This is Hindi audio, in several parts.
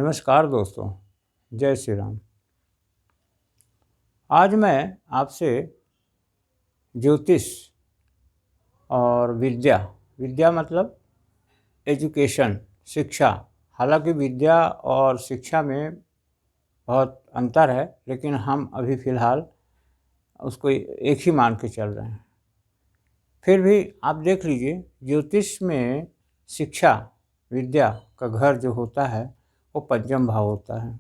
नमस्कार दोस्तों, जय श्री राम। आज मैं आपसे ज्योतिष और विद्या मतलब एजुकेशन, शिक्षा। हालांकि विद्या और शिक्षा में बहुत अंतर है, लेकिन हम अभी फ़िलहाल उसको एक ही मान के चल रहे हैं। फिर भी आप देख लीजिए, ज्योतिष में शिक्षा विद्या का घर जो होता है वो पंचम भाव होता है।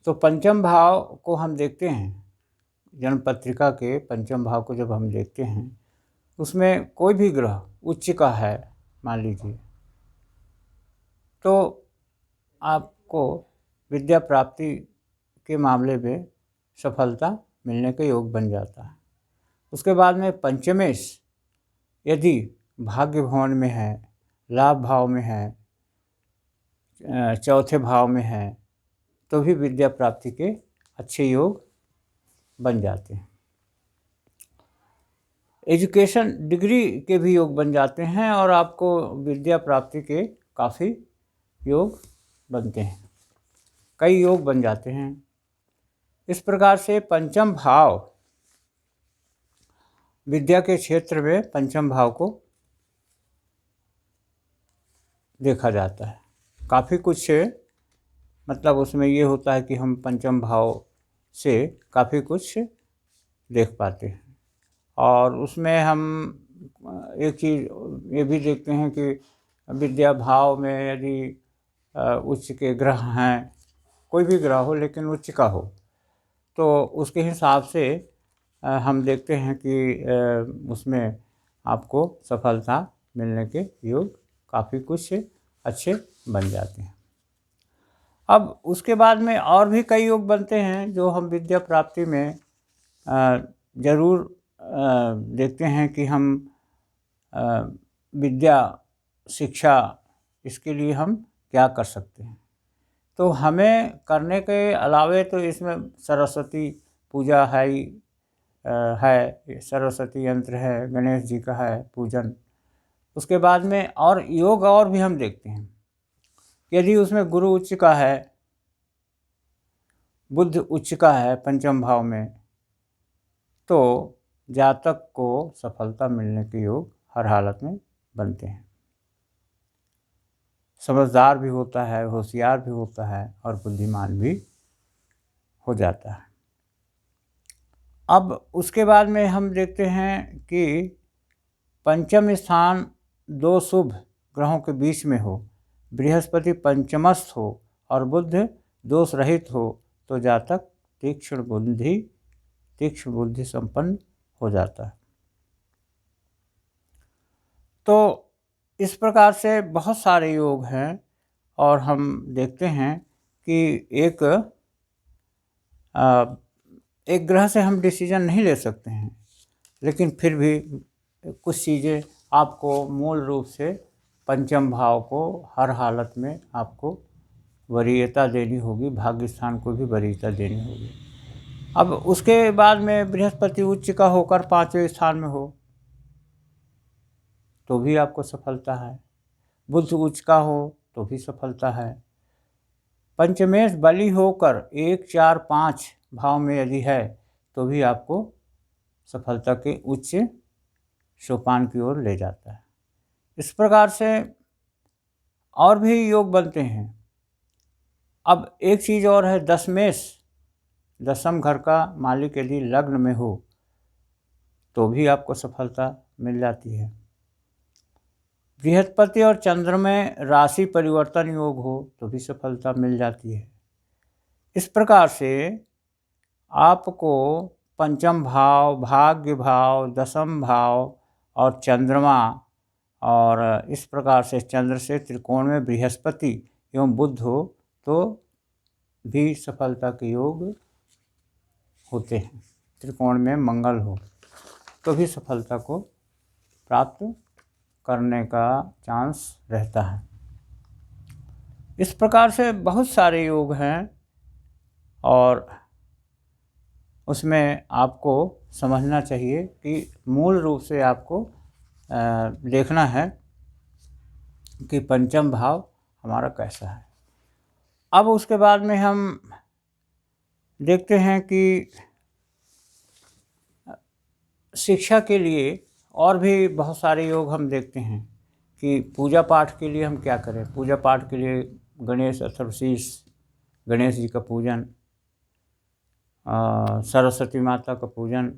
तो पंचम भाव को हम देखते हैं, जन्म पत्रिका के पंचम भाव को जब हम देखते हैं, उसमें कोई भी ग्रह उच्च का है मान लीजिए, तो आपको विद्या प्राप्ति के मामले में सफलता मिलने के योग बन जाता है। उसके बाद में पंचमेश यदि भाग्य भवन में है, लाभ भाव में है, चौथे भाव में है, तो भी विद्या प्राप्ति के अच्छे योग बन जाते हैं। एजुकेशन डिग्री के भी योग बन जाते हैं और आपको विद्या प्राप्ति के काफ़ी योग बनते हैं, कई योग बन जाते हैं। इस प्रकार से पंचम भाव विद्या के क्षेत्र में पंचम भाव को देखा जाता है। काफ़ी कुछ मतलब उसमें ये होता है कि हम पंचम भाव से काफ़ी कुछ देख पाते हैं। और उसमें हम एक चीज़ ये भी देखते हैं कि विद्या भाव में यदि उच्च के ग्रह हैं, कोई भी ग्रह हो लेकिन उच्च का हो, तो उसके हिसाब से हम देखते हैं कि उसमें आपको सफलता मिलने के योग काफ़ी कुछ अच्छे बन जाते हैं। अब उसके बाद में और भी कई योग बनते हैं जो हम विद्या प्राप्ति में ज़रूर देखते हैं कि हम विद्या शिक्षा इसके लिए हम क्या कर सकते हैं। तो हमें करने के अलावे तो इसमें सरस्वती पूजा है ही है, सरस्वती यंत्र है, गणेश जी का है पूजन। उसके बाद में और योग और भी हम देखते हैं, यदि उसमें गुरु उच्च का है, बुध उच्च का है पंचम भाव में, तो जातक को सफलता मिलने के योग हर हालत में बनते हैं। समझदार भी होता है, होशियार भी होता है और बुद्धिमान भी हो जाता है। अब उसके बाद में हम देखते हैं कि पंचम स्थान दो शुभ ग्रहों के बीच में हो, बृहस्पति पंचमस्थ हो और बुध दोष रहित हो, तो जातक तीक्ष्ण बुद्धि संपन्न हो जाता है। तो इस प्रकार से बहुत सारे योग हैं और हम देखते हैं कि एक ग्रह से हम डिसीजन नहीं ले सकते हैं, लेकिन फिर भी कुछ चीज़ें आपको मूल रूप से पंचम भाव को हर हालत में आपको वरीयता देनी होगी, भाग्य स्थान को भी वरीयता देनी होगी। अब उसके बाद में बृहस्पति उच्च का होकर पाँचवें स्थान में हो तो भी आपको सफलता है, बुध उच्च का हो तो भी सफलता है, पंचमेश बली होकर 1, 4, 5 भाव में यदि है तो भी आपको सफलता के उच्च सोपान की ओर ले जाता है। इस प्रकार से और भी योग बनते हैं। अब एक चीज़ और है, दशमेश, दशम घर का मालिक यदि लग्न में हो तो भी आपको सफलता मिल जाती है। बृहस्पति और चंद्र में राशि परिवर्तन योग हो तो भी सफलता मिल जाती है। इस प्रकार से आपको पंचम भाव, भाग्य भाव, दशम भाव और चंद्रमा, और इस प्रकार से चंद्र से त्रिकोण में बृहस्पति एवं बुध हो तो भी सफलता के योग होते हैं। त्रिकोण में मंगल हो तो भी सफलता को प्राप्त करने का चांस रहता है। इस प्रकार से बहुत सारे योग हैं और उसमें आपको समझना चाहिए कि मूल रूप से आपको देखना है कि पंचम भाव हमारा कैसा है। अब उसके बाद में हम देखते हैं कि शिक्षा के लिए और भी बहुत सारे योग हम देखते हैं कि पूजा पाठ के लिए हम क्या करें। पूजा पाठ के लिए गणेश अथर्वशीष, गणेश जी का पूजन, सरस्वती माता का पूजन,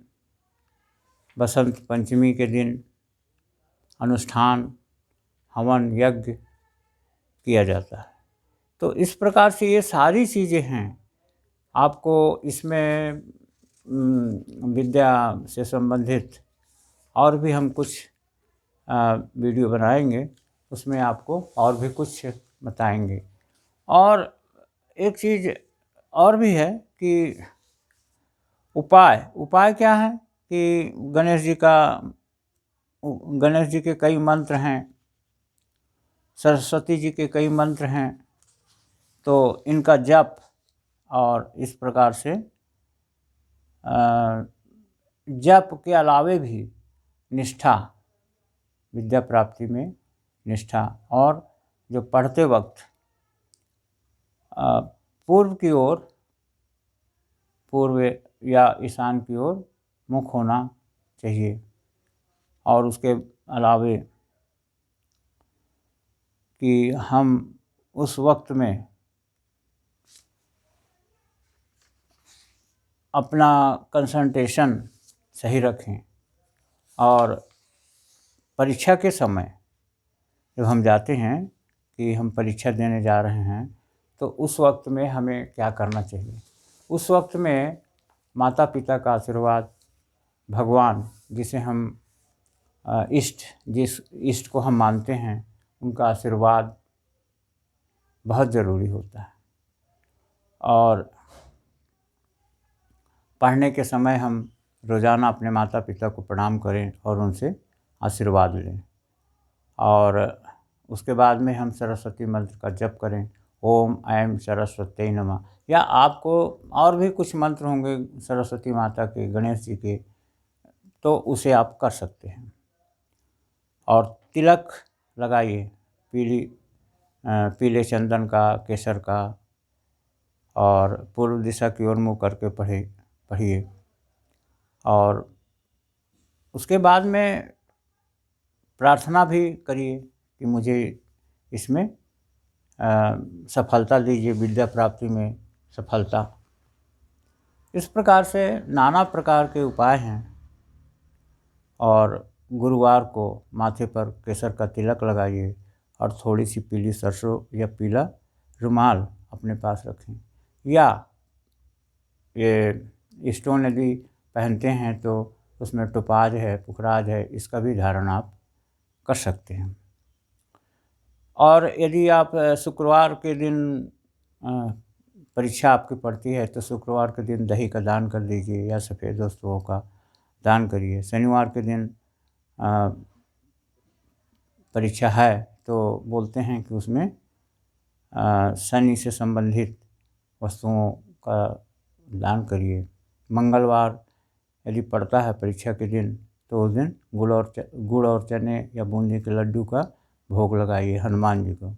बसंत पंचमी के दिन अनुष्ठान, हवन, यज्ञ किया जाता है। तो इस प्रकार से ये सारी चीज़ें हैं। आपको इसमें विद्या से संबंधित और भी हम कुछ वीडियो बनाएंगे, उसमें आपको और भी कुछ बताएंगे। और एक चीज़ और भी है कि उपाय क्या है कि गणेश जी के कई मंत्र हैं, सरस्वती जी के कई मंत्र हैं, तो इनका जप और इस प्रकार से जप के अलावे भी निष्ठा, विद्या प्राप्ति में निष्ठा, और जो पढ़ते वक्त पूर्व या ईशान की ओर मुख होना चाहिए। और उसके अलावे कि हम उस वक्त में अपना कंसंट्रेशन सही रखें, और परीक्षा के समय जब हम जाते हैं कि हम परीक्षा देने जा रहे हैं, तो उस वक्त में हमें क्या करना चाहिए। उस वक्त में माता पिता का आशीर्वाद, भगवान जिसे हम जिस इष्ट को हम मानते हैं, उनका आशीर्वाद बहुत ज़रूरी होता है। और पढ़ने के समय हम रोज़ाना अपने माता पिता को प्रणाम करें और उनसे आशीर्वाद लें। और उसके बाद में हम सरस्वती मंत्र का जप करें, ओम ऐं सरस्वती नमः। या आपको और भी कुछ मंत्र होंगे सरस्वती माता के, गणेश जी के, तो उसे आप कर सकते हैं। और तिलक लगाइए, पीले चंदन का, केसर का, और पूर्व दिशा की ओर मुँह करके पढ़िए। और उसके बाद में प्रार्थना भी करिए कि मुझे इसमें सफलता दीजिए, विद्या प्राप्ति में सफलता। इस प्रकार से नाना प्रकार के उपाय हैं। और गुरुवार को माथे पर केसर का तिलक लगाइए और थोड़ी सी पीली सरसों या पीला रुमाल अपने पास रखें। या ये स्टोन यदि पहनते हैं तो उसमें टोपाज है, पुखराज है, इसका भी धारण आप कर सकते हैं। और यदि आप शुक्रवार के दिन परीक्षा आपकी पड़ती है, तो शुक्रवार के दिन दही का दान कर दीजिए या सफ़ेद वस्तुओं का दान करिए। शनिवार के दिन परीक्षा है तो बोलते हैं कि उसमें शनि से संबंधित वस्तुओं का दान करिए। मंगलवार यदि पड़ता है परीक्षा के दिन, तो उस दिन गुड़ और चने या बूंदी के लड्डू का भोग लगाइए हनुमान जी को।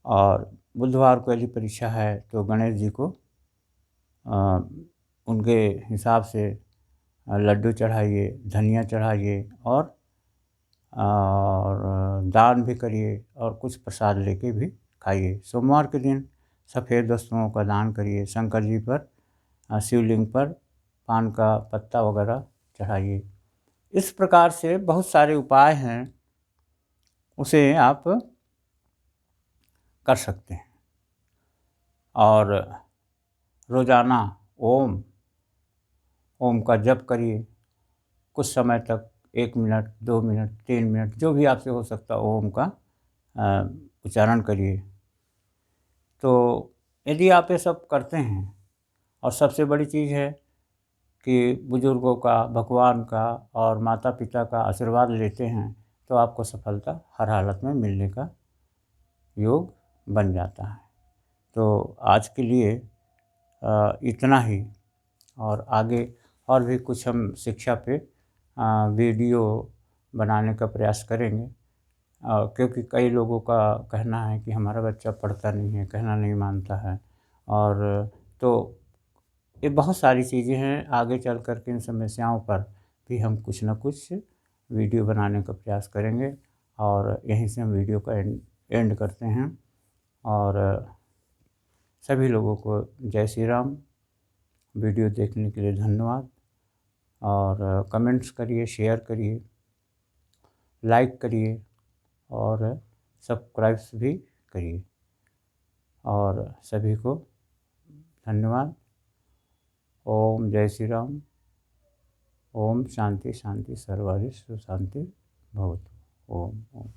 और बुधवार को यदि परीक्षा है तो गणेश जी को उनके हिसाब से लड्डू चढ़ाइए, धनिया चढ़ाइए, और दान भी करिए और कुछ प्रसाद लेके भी खाइए। सोमवार के दिन सफ़ेद वस्तुओं का दान करिए। शंकर जी पर, शिवलिंग पर पान का पत्ता वगैरह चढ़ाइए। इस प्रकार से बहुत सारे उपाय हैं, उसे आप कर सकते हैं। और रोज़ाना ओम का जप करिए कुछ समय तक, 1 मिनट, 2 मिनट, 3 मिनट, जो भी आपसे हो सकता ओम का उच्चारण करिए। तो यदि आप ये सब करते हैं, और सबसे बड़ी चीज़ है कि बुज़ुर्गों का, भगवान का और माता पिता का आशीर्वाद लेते हैं, तो आपको सफलता हर हालत में मिलने का योग बन जाता है। तो आज के लिए इतना ही, और आगे और भी कुछ हम शिक्षा पे वीडियो बनाने का प्रयास करेंगे। क्योंकि कई लोगों का कहना है कि हमारा बच्चा पढ़ता नहीं है, कहना नहीं मानता है। और तो ये बहुत सारी चीज़ें हैं, आगे चल कर के इन समस्याओं पर भी हम कुछ न कुछ वीडियो बनाने का प्रयास करेंगे। और यहीं से हम वीडियो का एंड करते हैं। और सभी लोगों को जय श्री राम। वीडियो देखने के लिए धन्यवाद। और कमेंट्स करिए, शेयर करिए, लाइक करिए और सब्सक्राइब्स भी करिए। और सभी को धन्यवाद। ओम जय श्री राम। ओम शांति शांति सर्वरिष्ट शांति भवतु। ओम ओम।